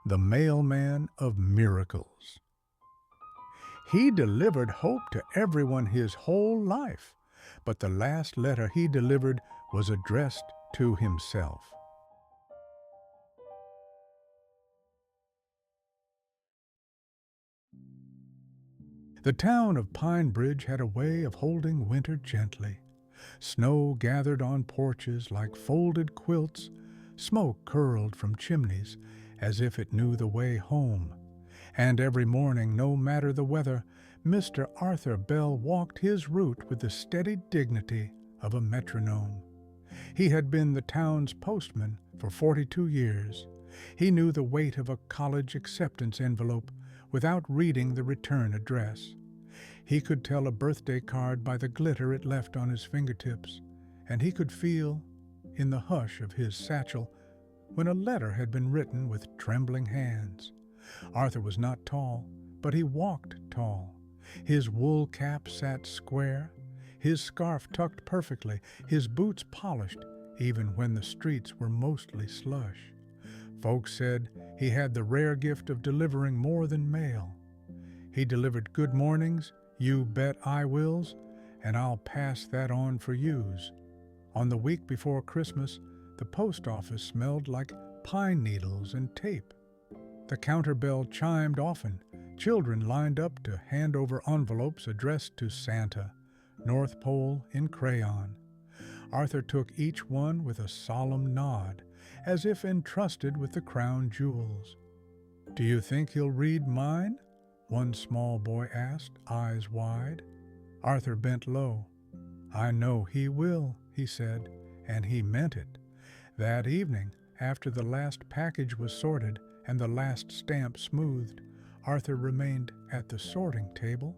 the mailman of miracles. He delivered hope to everyone his whole life, but the last letter he delivered was addressed to himself. The town of Pine Bridge had a way of holding winter gently. Snow gathered on porches like folded quilts, smoke curled from chimneys as if it knew the way home. And every morning, no matter the weather, Mr. Arthur Bell walked his route with the steady dignity of a metronome. He had been the town's postman for 42 years. He knew the weight of a college acceptance envelope without reading the return address. He could tell a birthday card by the glitter it left on his fingertips, and he could feel, in the hush of his satchel, when a letter had been written with trembling hands. Arthur was not tall, but he walked tall. His wool cap sat square, his scarf tucked perfectly, his boots polished, even when the streets were mostly slush. Folks said he had the rare gift of delivering more than mail. He delivered good mornings, you bet I wills, and I'll pass that on for yous. On the week before Christmas, the post office smelled like pine needles and tape. The counter bell chimed often. Children lined up to hand over envelopes addressed to Santa, North Pole in crayon. Arthur took each one with a solemn nod, as if entrusted with the crown jewels. "Do you think he'll read mine?" one small boy asked, eyes wide. Arthur bent low. "I know he will," he said, and he meant it. That evening, after the last package was sorted and the last stamp smoothed, Arthur remained at the sorting table.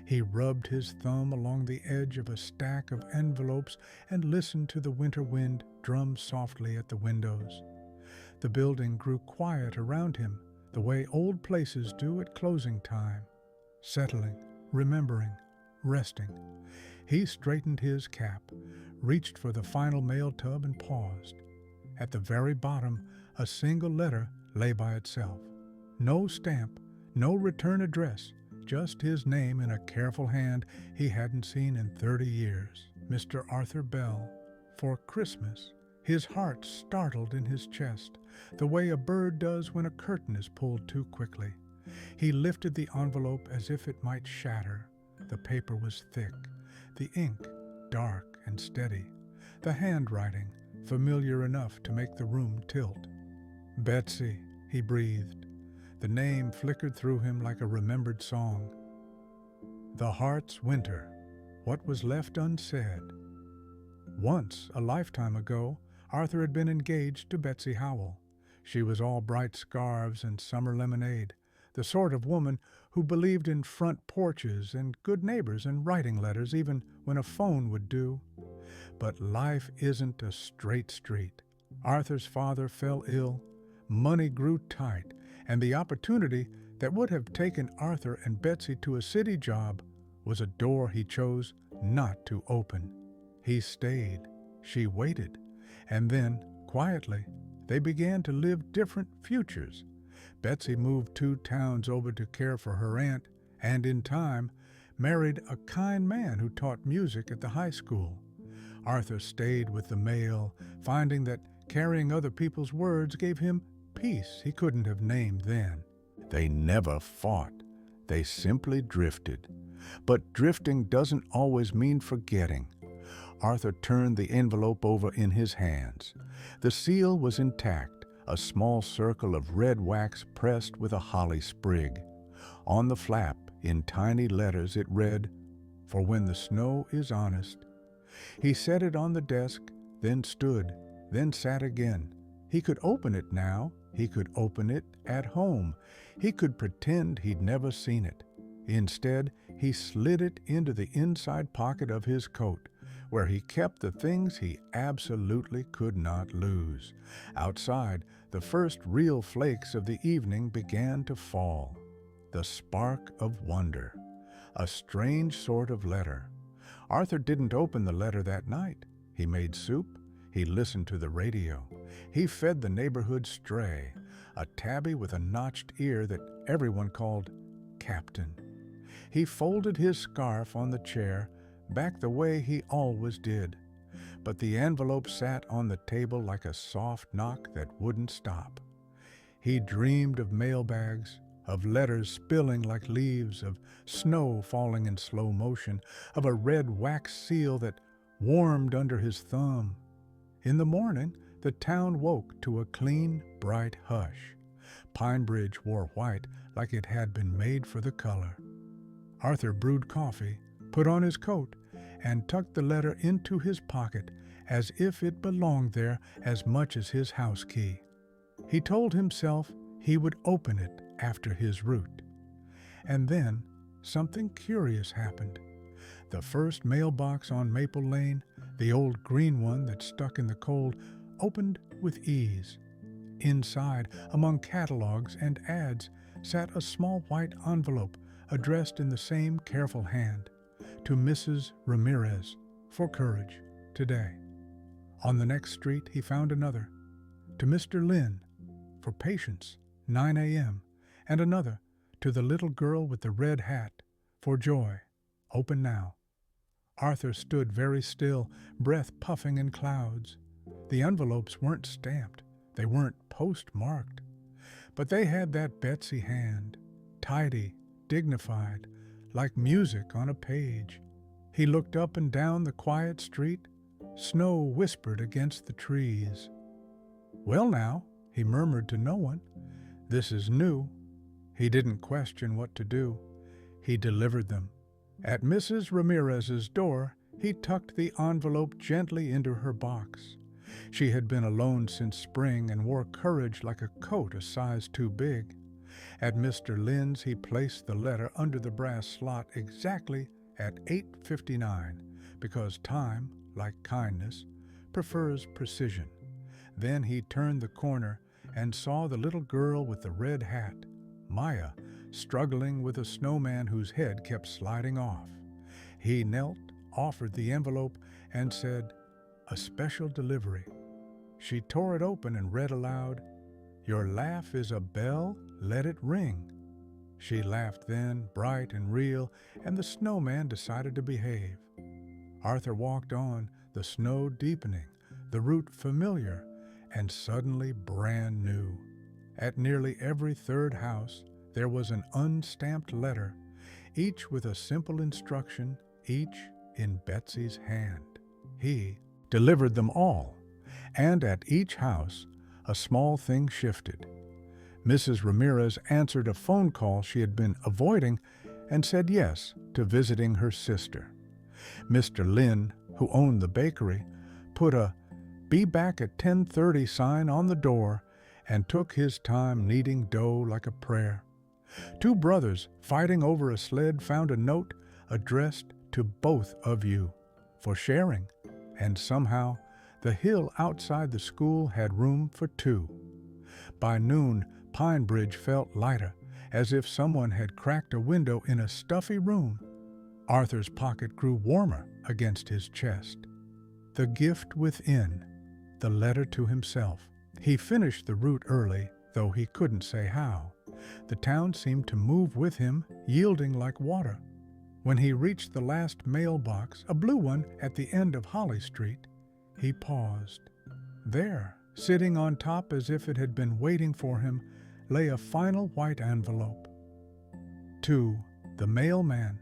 He rubbed his thumb along the edge of a stack of envelopes and listened to the winter wind drum softly at the windows. The building grew quiet around him, the way old places do at closing time, settling, remembering, resting. He straightened his cap, reached for the final mail tub and paused. At the very bottom, a single letter lay by itself. No stamp, no return address, just his name in a careful hand he hadn't seen in 30 years. Mr. Arthur Bell, for Christmas. His heart startled in his chest, the way a bird does when a curtain is pulled too quickly. He lifted the envelope as if it might shatter. The paper was thick, the ink dark and steady, the handwriting familiar enough to make the room tilt. "Betsy," he breathed. The name flickered through him like a remembered song. The heart's winter, what was left unsaid. Once, a lifetime ago, Arthur had been engaged to Betsy Howell. She was all bright scarves and summer lemonade, the sort of woman who believed in front porches and good neighbors and writing letters even when a phone would do. But life isn't a straight street. Arthur's father fell ill, money grew tight, and the opportunity that would have taken Arthur and Betsy to a city job was a door he chose not to open. He stayed, she waited, and then, quietly, they began to live different futures. Betsy moved 2 towns over to care for her aunt, and in time, married a kind man who taught music at the high school. Arthur stayed with the mail, finding that carrying other people's words gave him peace he couldn't have named then. They never fought. They simply drifted. But drifting doesn't always mean forgetting. Arthur turned the envelope over in his hands. The seal was intact, a small circle of red wax pressed with a holly sprig. On the flap, in tiny letters, it read, "For when the snow is honest." He set it on the desk, then stood, then sat again. He could open it now. He could open it at home. He could pretend he'd never seen it. Instead, he slid it into the inside pocket of his coat, where he kept the things he absolutely could not lose. Outside, the first real flakes of the evening began to fall. The spark of wonder. A strange sort of letter. Arthur didn't open the letter that night. He made soup. He listened to the radio. He fed the neighborhood stray, a tabby with a notched ear that everyone called Captain. He folded his scarf on the chair, back the way he always did, but the envelope sat on the table like a soft knock that wouldn't stop. He dreamed of mailbags, of letters spilling like leaves, of snow falling in slow motion, of a red wax seal that warmed under his thumb. In the morning, the town woke to a clean, bright hush. Pine Bridge wore white like it had been made for the color. Arthur brewed coffee, put on his coat, and tucked the letter into his pocket as if it belonged there as much as his house key. He told himself he would open it after his route. And then something curious happened. The first mailbox on Maple Lane, the old green one that stuck in the cold, opened with ease. Inside, among catalogs and ads, sat a small white envelope addressed in the same careful hand, to Mrs. Ramirez, for courage, today. On the next street he found another, to Mr. Lynn, for patience, 9 a.m., and another, to the little girl with the red hat, for joy, open now. Arthur stood very still, breath puffing in clouds. The envelopes weren't stamped, they weren't postmarked, but they had that Betsy hand, tidy, dignified, like music on a page. He looked up and down the quiet street. Snow whispered against the trees. "Well now," he murmured to no one, "this is new." He didn't question what to do. He delivered them. At Mrs. Ramirez's door, he tucked the envelope gently into her box. She had been alone since spring and wore courage like a coat a size too big. At Mr. Lynn's, he placed the letter under the brass slot exactly at 8:59, because time, like kindness, prefers precision. Then he turned the corner and saw the little girl with the red hat, Maya, struggling with a snowman whose head kept sliding off. He knelt, offered the envelope, and said, "A special delivery." She tore it open and read aloud, "Your laugh is a bell, let it ring." She laughed then, bright and real, and the snowman decided to behave. Arthur walked on, the snow deepening, the route familiar, and suddenly brand new. At nearly every third house, there was an unstamped letter, each with a simple instruction, each in Betsy's hand. He delivered them all, and at each house, a small thing shifted. Mrs. Ramirez answered a phone call she had been avoiding and said yes to visiting her sister. Mr. Lynn, who owned the bakery, put a "Be back at 10:30" sign on the door and took his time kneading dough like a prayer. Two brothers fighting over a sled found a note addressed to both of you for sharing, and somehow the hill outside the school had room for two. By noon, Pine Bridge felt lighter, as if someone had cracked a window in a stuffy room. Arthur's pocket grew warmer against his chest. The gift within, the letter to himself. He finished the route early, though he couldn't say how. The town seemed to move with him, yielding like water. When he reached the last mailbox, a blue one at the end of Holly Street, he paused. There, sitting on top as if it had been waiting for him, lay a final white envelope. To the mailman.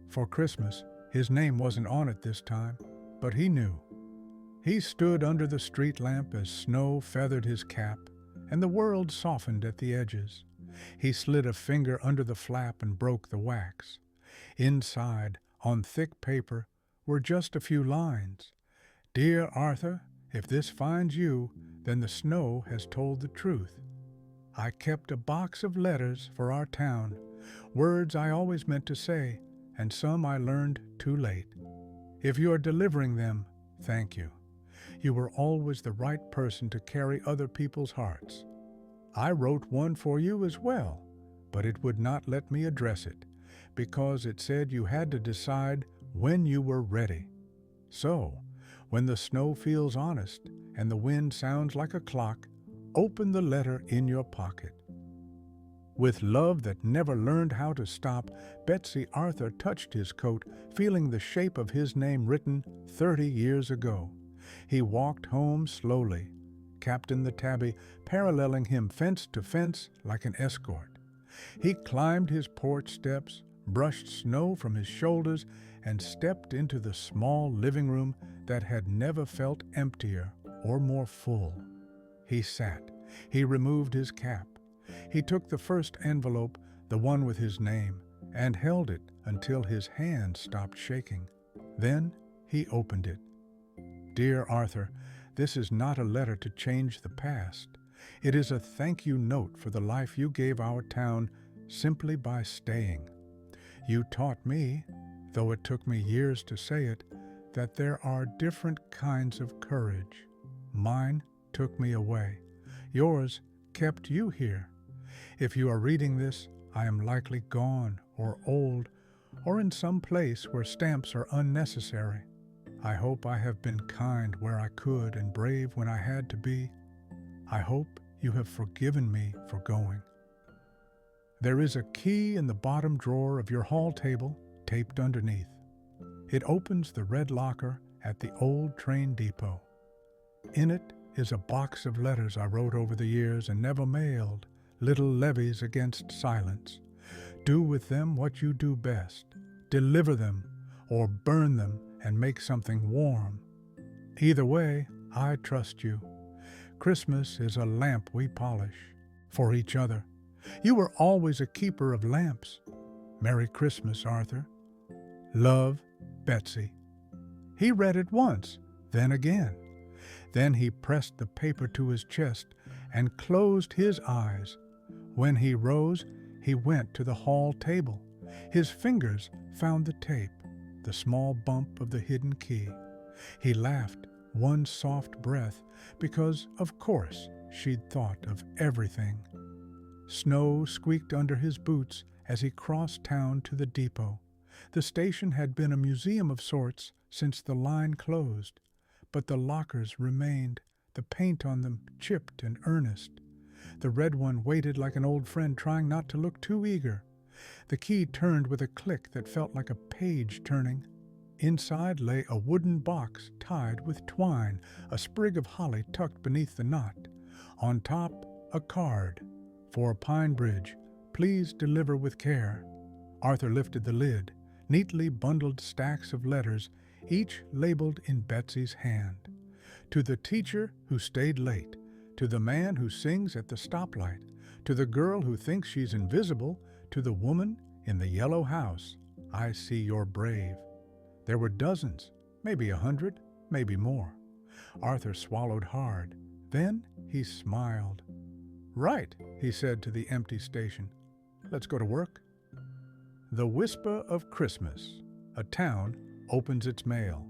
For Christmas, his name wasn't on it this time, but he knew. He stood under the street lamp as snow feathered his cap, and the world softened at the edges. He slid a finger under the flap and broke the wax. Inside, on thick paper, were just a few lines. "Dear Arthur, if this finds you, then the snow has told the truth. I kept a box of letters for our town, words I always meant to say, and some I learned too late. If you are delivering them, thank you. You were always the right person to carry other people's hearts. I wrote one for you as well, but it would not let me address it, because it said you had to decide when you were ready. So, When the snow feels honest and the wind sounds like a clock, open the letter in your pocket. With love that never learned how to stop, Betsy Arthur touched his coat, feeling the shape of his name written 30 years ago. He walked home slowly, Captain the Tabby paralleling him fence to fence like an escort. He climbed his porch steps, brushed snow from his shoulders, and stepped into the small living room that had never felt emptier or more full. He sat. He removed his cap. He took the first envelope, the one with his name, and held it until his hand stopped shaking. Then he opened it. Dear Arthur, this is not a letter to change the past. It is a thank you note for the life you gave our town simply by staying. You taught me, though it took me years to say it, that there are different kinds of courage. Mine took me away. Yours kept you here. If you are reading this, I am likely gone or old or in some place where stamps are unnecessary. I hope I have been kind where I could and brave when I had to be. I hope you have forgiven me for going. There is a key in the bottom drawer of your hall table taped underneath. It opens the red locker at the old train depot. In it is a box of letters I wrote over the years and never mailed, little levies against silence. Do with them what you do best. Deliver them or burn them and make something warm. Either way, I trust you. Christmas is a lamp we polish for each other. You were always a keeper of lamps. Merry Christmas, Arthur. Love, Betsy. He read it once, then again. Then he pressed the paper to his chest and closed his eyes. When he rose, he went to the hall table. His fingers found the tape, the small bump of the hidden key. He laughed, one soft breath, because, of course, she'd thought of everything. Snow squeaked under his boots as he crossed town to the depot. The station had been a museum of sorts since the line closed, but the lockers remained, the paint on them chipped and earnest. The red one waited like an old friend, trying not to look too eager. The key turned with a click that felt like a page turning. Inside lay a wooden box tied with twine, a sprig of holly tucked beneath the knot. On top, a card. For Pine Bridge, please deliver with care. Arthur lifted the lid. Neatly bundled stacks of letters, each labeled in Betsy's hand. To the teacher who stayed late, to the man who sings at the stoplight, to the girl who thinks she's invisible, to the woman in the yellow house, I see you're brave. There were dozens, maybe 100, maybe more. Arthur swallowed hard. Then he smiled. Right, he said to the empty station. Let's go to work. The Whisper of Christmas. A town opens its mail.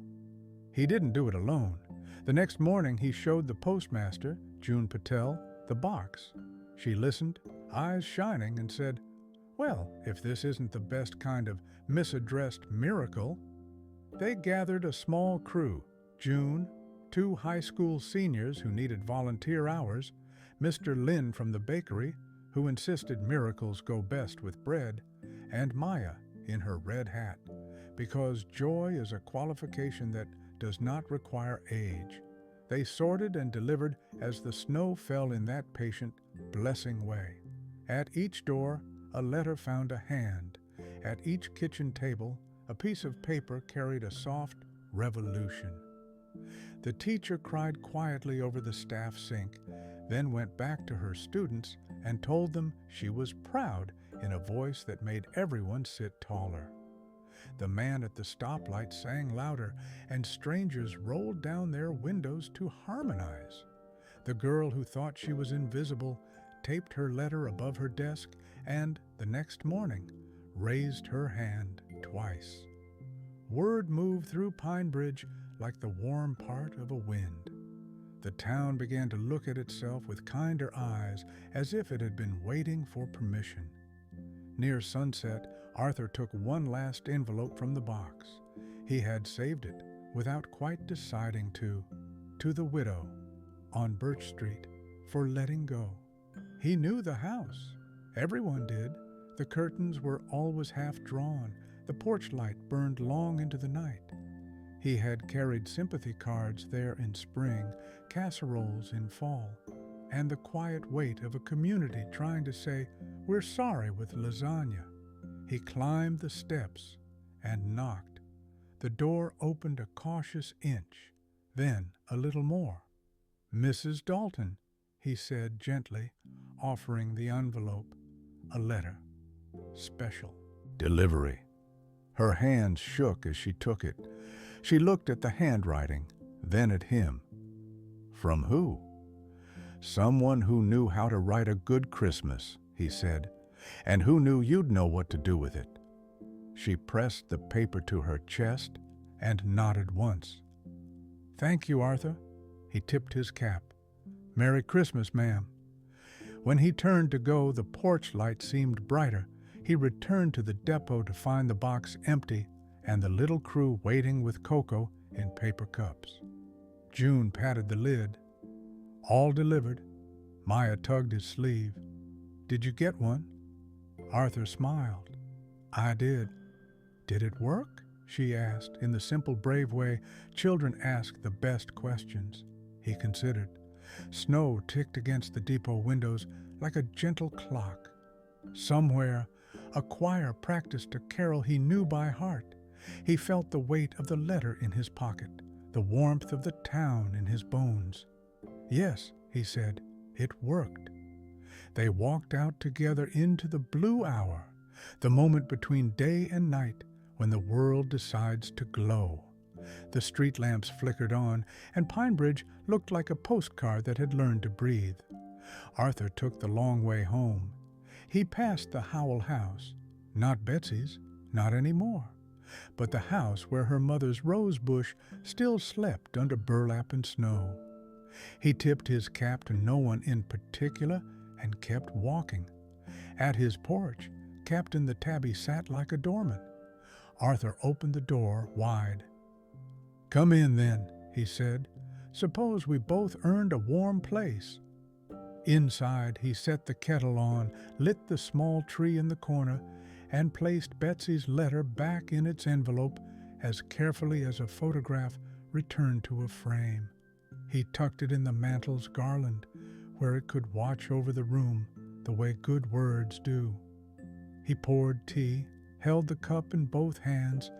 He didn't do it alone. The next morning he showed the postmaster, June Patel, the box. She listened, eyes shining, and said, "Well, if this isn't the best kind of misaddressed miracle." They gathered a small crew, June, 2 high school seniors who needed volunteer hours, Mr. Lynn from the bakery, who insisted miracles go best with bread, and Maya in her red hat, because joy is a qualification that does not require age. They sorted and delivered as the snow fell in that patient, blessing way. At each door, a letter found a hand. At each kitchen table, a piece of paper carried a soft revolution. The teacher cried quietly over the staff sink, then went back to her students and told them she was proud in a voice that made everyone sit taller. The man at the stoplight sang louder, and strangers rolled down their windows to harmonize. The girl who thought she was invisible taped her letter above her desk and, the next morning, raised her hand twice. Word moved through Pine Bridge like the warm part of a wind. The town began to look at itself with kinder eyes, as if it had been waiting for permission. Near sunset, Arthur took one last envelope from the box. He had saved it, without quite deciding to the widow on Birch Street for letting go. He knew the house. Everyone did. The curtains were always half drawn. The porch light burned long into the night. He had carried sympathy cards there in spring, casseroles in fall, and the quiet weight of a community trying to say, "We're sorry," with lasagna. He climbed the steps and knocked. The door opened a cautious inch, then a little more. "Mrs. Dalton," he said gently, offering the envelope. "A letter. Special. Delivery." Her hands shook as she took it. She looked at the handwriting, then at him. "From who?" "Someone who knew how to write a good Christmas," he said, "and who knew you'd know what to do with it." She pressed the paper to her chest and nodded once. "Thank you, Arthur." He tipped his cap. "Merry Christmas, ma'am." When he turned to go, the porch light seemed brighter. He returned to the depot to find the box empty and the little crew waiting with cocoa in paper cups. June patted the lid. "All delivered." Maya tugged his sleeve. "Did you get one?" Arthur smiled. "I did." "Did it work?" she asked, in the simple, brave way children ask the best questions. He considered. Snow ticked against the depot windows like a gentle clock. Somewhere, a choir practiced a carol he knew by heart. He felt the weight of the letter in his pocket, the warmth of the town in his bones. "Yes," he said, "it worked." They walked out together into the blue hour, the moment between day and night when the world decides to glow. The street lamps flickered on, and Pine Bridge looked like a postcard that had learned to breathe. Arthur took the long way home. He passed the Howell house, not Betsy's, not anymore, but the house where her mother's rose bush still slept under burlap and snow. He tipped his cap to no one in particular and kept walking. At his porch, Captain the Tabby sat like a doorman. Arthur opened the door wide. "Come in, then," he said. "Suppose we both earned a warm place." Inside, he set the kettle on, lit the small tree in the corner, and placed Betsy's letter back in its envelope as carefully as a photograph returned to a frame. He tucked it in the mantle's garland, where it could watch over the room the way good words do. He poured tea, held the cup in both hands,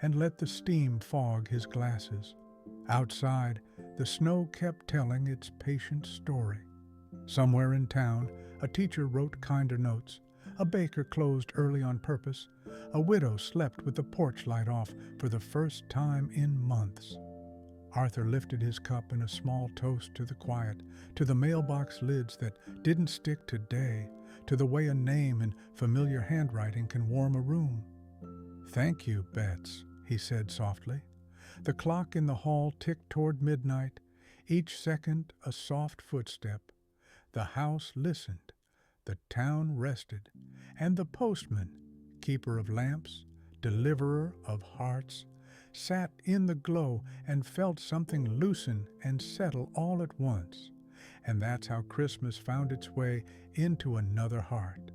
and let the steam fog his glasses. Outside, the snow kept telling its patient story. Somewhere in town, a teacher wrote kinder notes. A baker closed early on purpose. A widow slept with the porch light off for the first time in months. Arthur lifted his cup in a small toast to the quiet, to the mailbox lids that didn't stick to day, to the way a name in familiar handwriting can warm a room. "Thank you, Bets," he said softly. The clock in the hall ticked toward midnight, each second a soft footstep. The house listened, the town rested, and the postman, keeper of lamps, deliverer of hearts, sat in the glow and felt something loosen and settle all at once. And that's how Christmas found its way into another heart.